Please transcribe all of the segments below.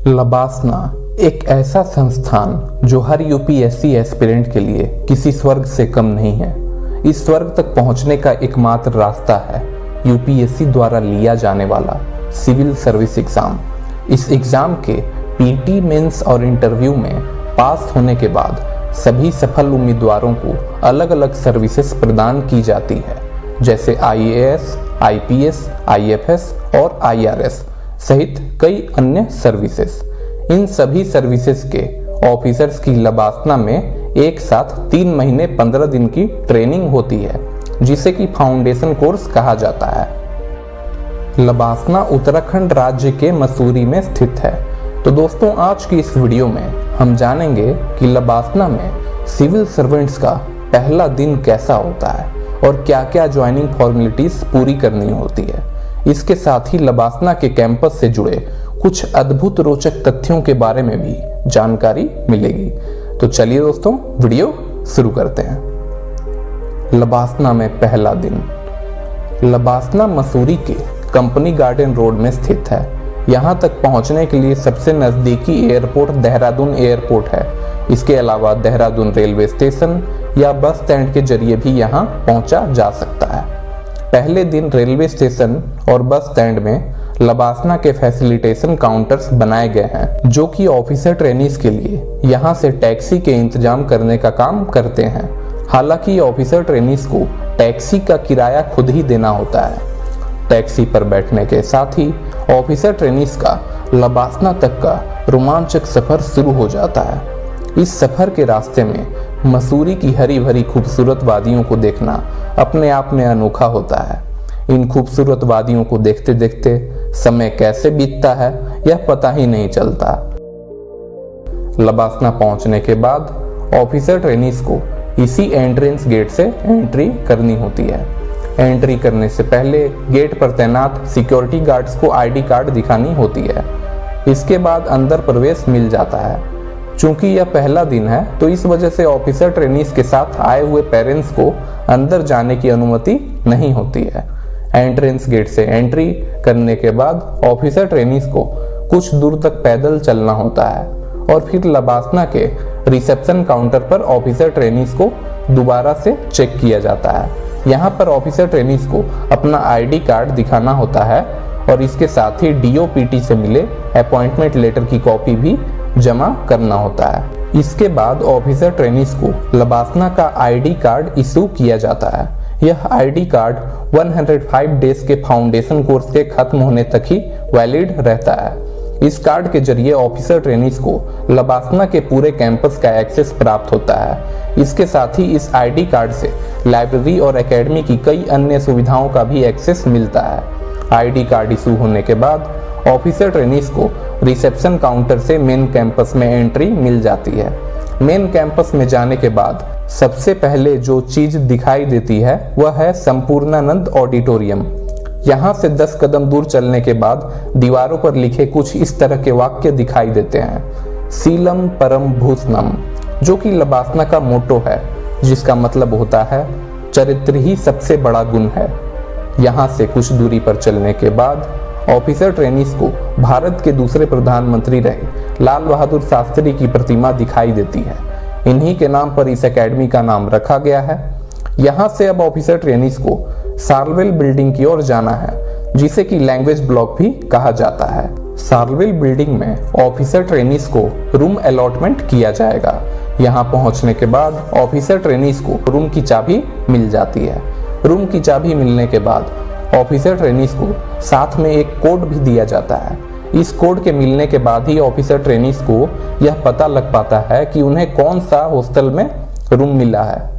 लबासना एक ऐसा संस्थान जो हर यूपीएससी एस्पिरेंट के लिए किसी स्वर्ग से कम नहीं है। इस स्वर्ग तक पहुंचने का एकमात्र रास्ता है यूपीएससी द्वारा लिया जाने वाला सिविल सर्विस एग्जाम। इस एग्जाम के पीटी मेंस और इंटरव्यू में पास होने के बाद सभी सफल उम्मीदवारों को अलग अलग सर्विसेज प्रदान की जाती है, जैसे आईएएस, आईपीएस, आईएफएस और आईआरएस सहित कई अन्य सर्विसेज। इन सभी सर्विसेज के ऑफिसर्स की लबासना में एक साथ 3 महीने 15 दिन की ट्रेनिंग होती है, जिसे कि फाउंडेशन कोर्स कहा जाता है। लबासना उत्तराखंड राज्य के मसूरी में स्थित है। तो दोस्तों, आज की इस वीडियो में हम जानेंगे कि लबासना में सिविल सर्वेंट्स का पहला दिन कैसा होता है और क्या क्या ज्वाइनिंग फॉर्मेलिटीज पूरी करनी होती है। इसके साथ ही लबासना के कैंपस से जुड़े कुछ अद्भुत रोचक तथ्यों के बारे में भी जानकारी मिलेगी। तो चलिए दोस्तों, वीडियो शुरू करते हैं। लबासना में पहला दिन। लबासना मसूरी के कंपनी गार्डन रोड में स्थित है। यहाँ तक पहुँचने के लिए सबसे नज़दीकी एयरपोर्ट देहरादून एयरपोर्ट है। इसके अलावा देहरादून रेलवे स्टेशन या बस स्टैंड के जरिए भी यहाँ पहुँचा जा सकता है। पहले दिन रेलवे स्टेशन और बस स्टैंड में लबासना के फैसिलिटेशन काउंटर्स बनाए गए हैं, जो कि ऑफिसर ट्रेनीज के लिए यहाँ से टैक्सी के इंतजाम करने का काम करते हैं। हालांकि ऑफिसर ट्रेनीज को टैक्सी का किराया खुद ही देना होता है। टैक्सी पर बैठने के साथ ही ऑफिसर ट्रेनीज का लबासना तक का रोमांचक सफर शुरू हो जाता है। इस सफर के रास्ते में मसूरी की हरी भरी खूबसूरत वादियों को देखना अपने आप में अनोखा होता है। इन खूबसूरत वादियों को देखते देखते समय कैसे बीतता है यह पता ही नहीं चलता। लबासना पहुंचने के बाद ऑफिसर ट्रेनीज को इसी एंट्रेंस गेट से एंट्री करनी होती है। एंट्री करने से पहले गेट पर तैनात सिक्योरिटी गार्ड्स को आईडी कार्ड दिखानी होती है। इसके बाद अंदर प्रवेश मिल जाता है। चूंकि यह पहला दिन है, तो इस वजह से ऑफिसर ट्रेनीज के साथ आए हुए पेरेंट्स को अंदर जाने की अनुमति नहीं होती है। एंट्रेंस गेट से एंट्री करने के बाद ऑफिसर ट्रेनीज को कुछ दूर तक पैदल चलना होता है और फिर लबासना के रिसेप्शन काउंटर पर ऑफिसर ट्रेनीज को दोबारा से चेक किया जाता है। यहाँ पर ऑफिसर ट्रेनीज को अपना आईडी कार्ड दिखाना होता है और इसके साथ ही डीओपीटी से मिले अपॉइंटमेंट लेटर की कॉपी भी जमा करना होता है। इसके बाद ऑफिसर ट्रेनीज को लबासना का आईडी कार्ड इशू किया जाता है। यह आईडी कार्ड 105 डेज के फाउंडेशन कोर्स के खत्म होने तक ही वैलिड रहता है। इस कार्ड के जरिए ऑफिसर ट्रेनीज को लबासना के पूरे कैंपस का एक्सेस प्राप्त होता है। इसके साथ ही इस आईडी कार्ड से लाइब्रेरी और एकेडमी की कई अन्य सुविधाओं का भी एक्सेस मिलता है। आईडी कार्ड इशू होने के बाद ऑफिसर ट्रेनीज को रिसेप्शन काउंटर से मेन कैंपस में एंट्री मिल जाती है। मेन कैंपस में जाने के बाद सबसे पहले जो चीज दिखाई देती है वह है संपूर्णानंद ऑडिटोरियम। यहाँ से 10 कदम दूर चलने के बाद दीवारों पर लिखे कुछ इस तरह के वाक्य दिखाई देते हैं। सीलम परम भूषणम, जो कि लबासना का मोटो है, जिसका मतलब होता है चरित्र ही सबसे बड़ा गुण है। यहाँ से कुछ दूरी पर चलने के बाद ऑफिसर ट्रेनीज को भारत के दूसरे प्रधानमंत्री रहे लाल बहादुर शास्त्री की प्रतिमा दिखाई देती है। इन्हीं के नाम पर इस एकेडमी का नाम रखा गया है। यहाँ से अब ऑफिसर ट्रेनीज को सार्वेल बिल्डिंग की ओर जाना है, जिसे कि लैंग्वेज ब्लॉक भी कहा जाता है। सार्वेल बिल्डिंग में ऑफिसर ट्रेनीज को रूम अलॉटमेंट किया जाएगा। यहाँ पहुँचने के बाद ऑफिसर ट्रेनीज को रूम की चाबी मिल जाती है। रूम की चाबी मिलने के बाद ऑफिसर ट्रेनीज को साथ में एक कोड भी दिया जाता है। इस कोड के मिलने के बाद ही ऑफिसर ट्रेनीज को यह पता लग पाता है कि उन्हें कौन सा हॉस्टल में रूम मिला है।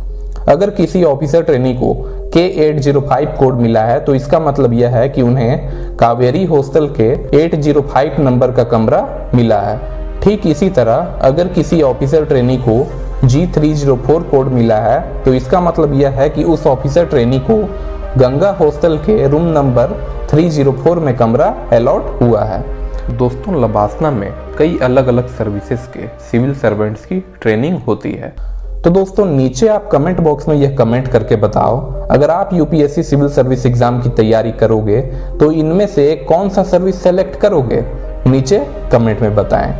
अगर किसी ऑफिसर ट्रेनी को K805 कोड मिला है, तो इसका मतलब यह है कि उन्हें कावेरी हॉस्टल के 805 नंबर का कमरा मिला है। ठीक इसी तरह अगर किसी ऑफिसर ट्रेनी को G304 कोड मिला है, तो इसका मतलब यह है कि उस ऑफिसर ट्रेनी को गंगा हॉस्टल के रूम नंबर 304 में कमरा अलॉट हुआ है। दोस्तों, लबासना में कई अलग अलग सर्विसेज के सिविल सर्वेंट्स की ट्रेनिंग होती है। तो दोस्तों, नीचे आप कमेंट बॉक्स में यह कमेंट करके बताओ, अगर आप यूपीएससी सिविल सर्विस एग्जाम की तैयारी करोगे तो इनमें से कौन सा सर्विस सेलेक्ट करोगे। नीचे कमेंट में बताएं।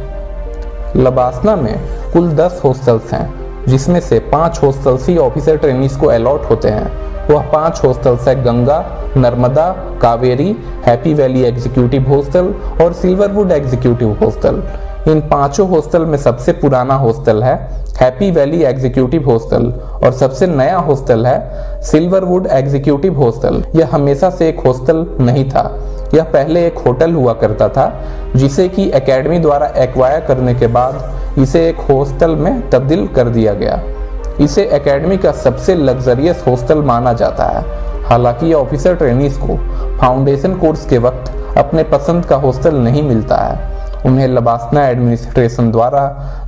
लबासना में कुल 10 हॉस्टल्स हैं, जिसमें से 5 हॉस्टल्स ही ऑफिसर ट्रेनीज को अलॉट होते हैं। वह 5 हॉस्टल्स है Ganga, Narmada, Kaveri, happy valley executive hostel और सिल्वरवुड एग्जीक्यूटिव हॉस्टल। इन 5 हॉस्टल में सबसे पुराना हॉस्टल है हैप्पी वैली एग्जीक्यूटिव हॉस्टल और सबसे नया हॉस्टल है सिल्वरवुड एग्जीक्यूटिव हॉस्टल। यह हमेशा से एक हॉस्टल नहीं था, यह पहले एक होटल हुआ करता था, जिसे कि एकेडमी द्वारा एक्वायर करने के बाद इसे एक हॉस्टल में तब्दील कर दिया गया। इसे एकेडमी का सबसे लग्जरियस हॉस्टल माना जाता है। हालांकि ऑफिसर ट्रेनीज को फाउंडेशन कोर्स के वक्त अपने पसंद का हॉस्टल नहीं मिलता है। उन्हें लबासना एडमिनिस्ट्रेशन द्वारा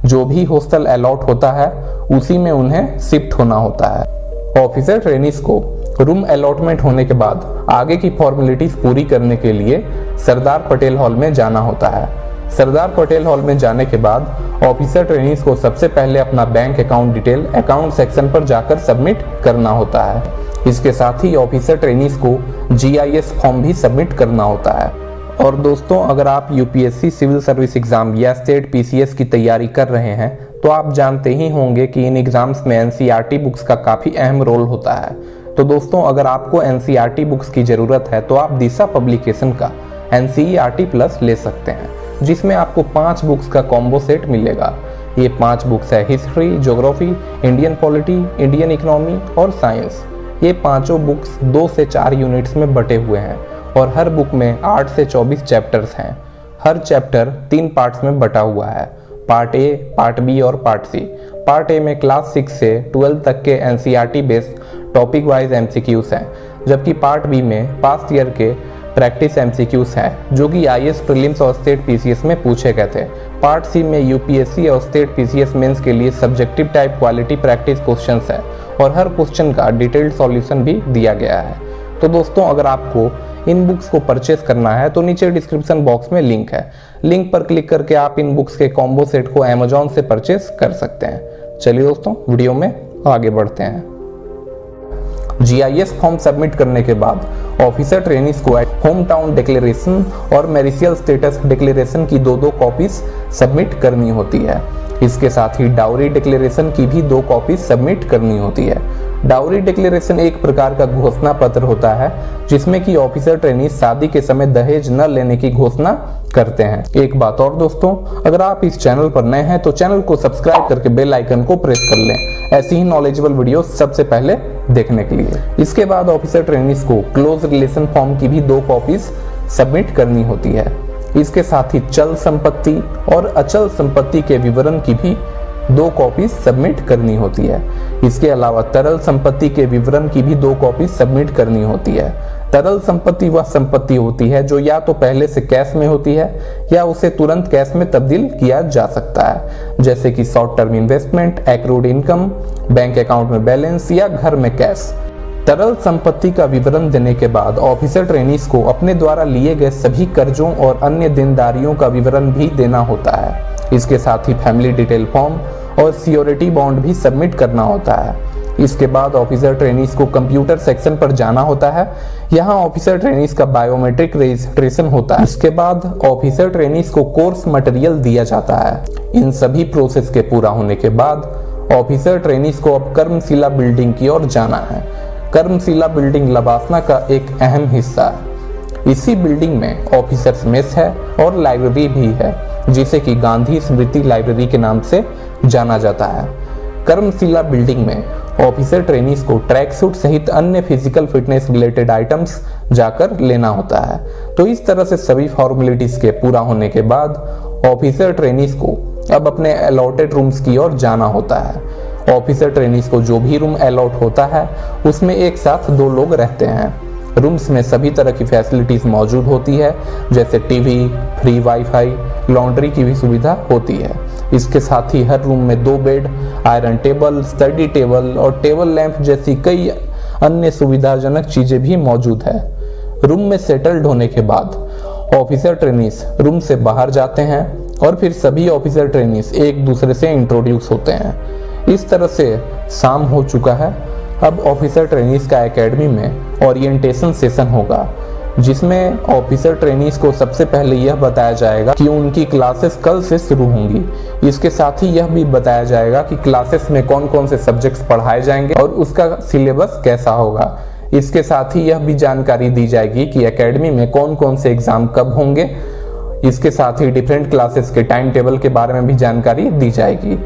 जो भी हॉस्टल अलॉट होता है उसी में उन्हें शिफ्ट होना होता है। ऑफिसर ट्रेनीज को रूम अलॉटमेंट होने के बाद आगे की फॉर्मेलिटीज पूरी करने के लिए सरदार पटेल हॉल में जाना होता है। सरदार पटेल हॉल में जाने के बाद ऑफिसर ट्रेनीज को सबसे पहले अपना bank account detail account section पर जाकर सबमिट करना होता है। इसके साथ ही ऑफिसर ट्रेनीज को GIS फॉर्म भी सबमिट करना होता है। और दोस्तों, अगर आप UPSC सिविल सर्विस एग्जाम या स्टेट PCS की तैयारी कर रहे हैं तो आप जानते ही होंगे कि इन एग्जाम्स में NCERT बुक्स का काफ़ी अहम रोल होता है। तो दोस्तों, अगर आपको NCERT बुक्स की ज़रूरत है तो आप दिशा पब्लिकेशन का NCERT प्लस ले सकते हैं, जिसमें आपको 5 बुक्स का कॉम्बो सेट मिलेगा। ये 5 बुक्स है history, geography, Indian polity, Indian economy और साइंस। ये पांचों बुक्स 2 से 4 यूनिट्स में बटे हुए हैं और हर बुक में 8 से 24 चैप्टर्स हैं। हर चैप्टर 3 पार्ट्स में बटा हुआ है, पार्ट ए, पार्ट बी और पार्ट सी। पार्ट ए में क्लास 6 से 12 तक के NCERT based topic wise MCQs हैं, जबकि पार्ट बी में पास्ट ईयर के प्रैक्टिस MCQs हैं जो कि IAS प्रीलिम्स और स्टेट PCS में पूछे गए थे। पार्ट सी में UPSC और स्टेट PCS मेंस के लिए subjective type quality practice questions है और हर क्वेश्चन का डिटेल्ड सॉल्यूशन भी दिया गया है। तो दोस्तों, अगर आपको इन बुक्स को परचेस करना है तो नीचे डिस्क्रिप्शन बॉक्स में लिंक है। लिंक पर क्लिक करके आप इन बुक्स के कॉम्बो सेट को Amazon से परचेस कर सकते हैं। चलिए दोस्तों, वीडियो में आगे बढ़ते हैं। GIS फॉर्म सबमिट करने के बाद ऑफिसर ट्रेनीज को होम टाउन डिक्लेरेशन और मैरिजियल स्टेटस डिक्लेरेशन की 2-2 कॉपीज सबमिट करनी होती है। इसके साथ ही डाउरी डिक्लेरेशन की भी 2 कॉपीज सबमिट करनी होती है। डाउरी डिक्लेरेशन एक प्रकार का घोषणा पत्र होता है जिसमें कि ऑफिसर ट्रेनीज शादी के समय दहेज न लेने की घोषणा करते हैं। एक बात और दोस्तों, अगर आप इस चैनल पर नए हैं तो चैनल को सब्सक्राइब करके बेल आइकन को प्रेस कर लें, ऐसी ही नॉलेजेबल वीडियो सबसे पहले देखने के लिए। इसके बाद ऑफिसर ट्रेनीज को क्लोज रिलेशन फॉर्म की भी 2 कॉपीज सबमिट करनी होती है। इसके साथ ही चल संपत्ति और अचल संपत्ति के विवरण की भी 2 कॉपीज सबमिट करनी होती है। इसके अलावा तरल संपत्ति के विवरण की भी 2 कॉपीज सबमिट करनी होती है। तरल संपत्ति वह संपत्ति होती है जो या तो पहले से कैश में होती है या उसे तुरंत कैश में तब्दील किया जा सकता है, जैसे कि short term investment, accrued income, bank account में बैलेंस या घर में कैश। तरल संपत्ति का विवरण देने के बाद ऑफिसर ट्रेनीज को अपने द्वारा लिए गए सभी कर्जों और अन्य देनदारियों का विवरण भी देना होता है। इसके साथ ही फैमिली डिटेल फॉर्म और सियोरिटी बॉन्ड भी सबमिट करना होता है। इसके बाद ऑफिसर ट्रेनीज को कंप्यूटर सेक्शन पर जाना होता है। यहाँ ऑफिसर ट्रेनीज का बायोमेट्रिक रजिस्ट्रेशन होता है। इसके बाद ऑफिसर ट्रेनीज को कोर्स मटेरियल दिया जाता है। इन सभी प्रोसेस के पूरा होने के बाद ऑफिसर ट्रेनीज को अब कर्मशिला बिल्डिंग की ओर जाना है। कर्मशिला बिल्डिंग लबासना का एक अहम हिस्सा है। इसी बिल्डिंग में ऑफिसर्स मेस है और लाइब्रेरी भी है, जिसे कि गांधी स्मृति लाइब्रेरी के नाम से जाना जाता है। कर्मशिला बिल्डिंग में ऑफिसर ट्रेनीज को ट्रैक सूट सहित अन्य फिजिकल फिटनेस रिलेटेड आइटम्स जाकर लेना होता है। तो इस तरह से सभी फॉर्मेलिटीज के पूरा होने के बाद ऑफिसर ट्रेनीज को अब अपने अलॉटेड रूम्स की ओर जाना होता है। ऑफिसर ट्रेनीज को जो भी रूम अलॉट होता है उसमें एक साथ 2 लोग रहते हैं। रूम्स में सभी तरह की फैसिलिटीज मौजूद होती है, जैसे टीवी, फ्री वाईफाई, लॉन्ड्री की भी सुविधा होती है। इसके साथ ही हर रूम में 2 bed, iron table, study table और टेबल लैंप जैसी कई अन्य सुविधाजनक चीजें भी मौजूद है। रूम में सेटल्ड होने के बाद ऑफिसर ट्रेनीज रूम से बाहर जाते हैं और फिर सभी ऑफिसर ट्रेनीज एक दूसरे से इंट्रोड्यूस होते हैं। इस तरह से शाम हो चुका है। अब ऑफिसर ट्रेनीज का एकेडमी में ओरिएंटेशन सेशन होगा। जिसमें ऑफिसर ट्रेनीज को सबसे पहले यह बताया जाएगा कि उनकी क्लासेस कल से शुरू होंगी। इसके साथ ही यह भी बताया जाएगा कि क्लासेस में कौन कौन से सब्जेक्ट्स पढ़ाए जाएंगे और उसका सिलेबस कैसा होगा। इसके साथ ही यह भी जानकारी दी जाएगी कि एकेडमी में कौन कौन से एग्जाम कब होंगे। इसके साथ ही डिफरेंट क्लासेस के टाइम टेबल के बारे में भी जानकारी दी जाएगी।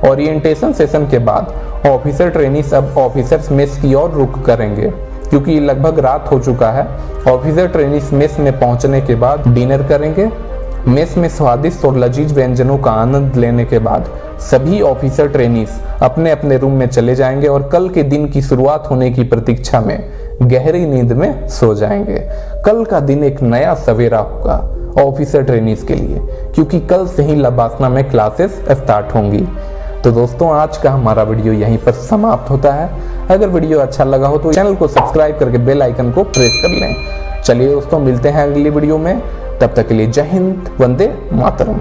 ओरिएंटेशन सेशन के बाद ऑफिसर ट्रेनीज अब ऑफिसर्स मेस की ओर रुख करेंगे, क्योंकि लगभग रात हो चुका है। ऑफिसर ट्रेनीज मेस में पहुंचने के बाद डिनर करेंगे। मेस में स्वादिष्ट और लजीज व्यंजनों का आनंद लेने के बाद सभी ऑफिसर ट्रेनीज अपने अपने रूम में चले जाएंगे और कल के दिन की शुरुआत होने की प्रतीक्षा में गहरी नींद में सो जाएंगे। कल का दिन एक नया सवेरा होगा ऑफिसर ट्रेनीज के लिए, क्योंकि कल से ही लबासना में क्लासेस स्टार्ट होंगी। तो दोस्तों, आज का हमारा वीडियो यहीं पर समाप्त होता है। अगर वीडियो अच्छा लगा हो तो चैनल को सब्सक्राइब करके बेल आइकन को प्रेस कर लें। चलिए दोस्तों, मिलते हैं अगली वीडियो में। तब तक के लिए जय हिंद, वंदे मातरम।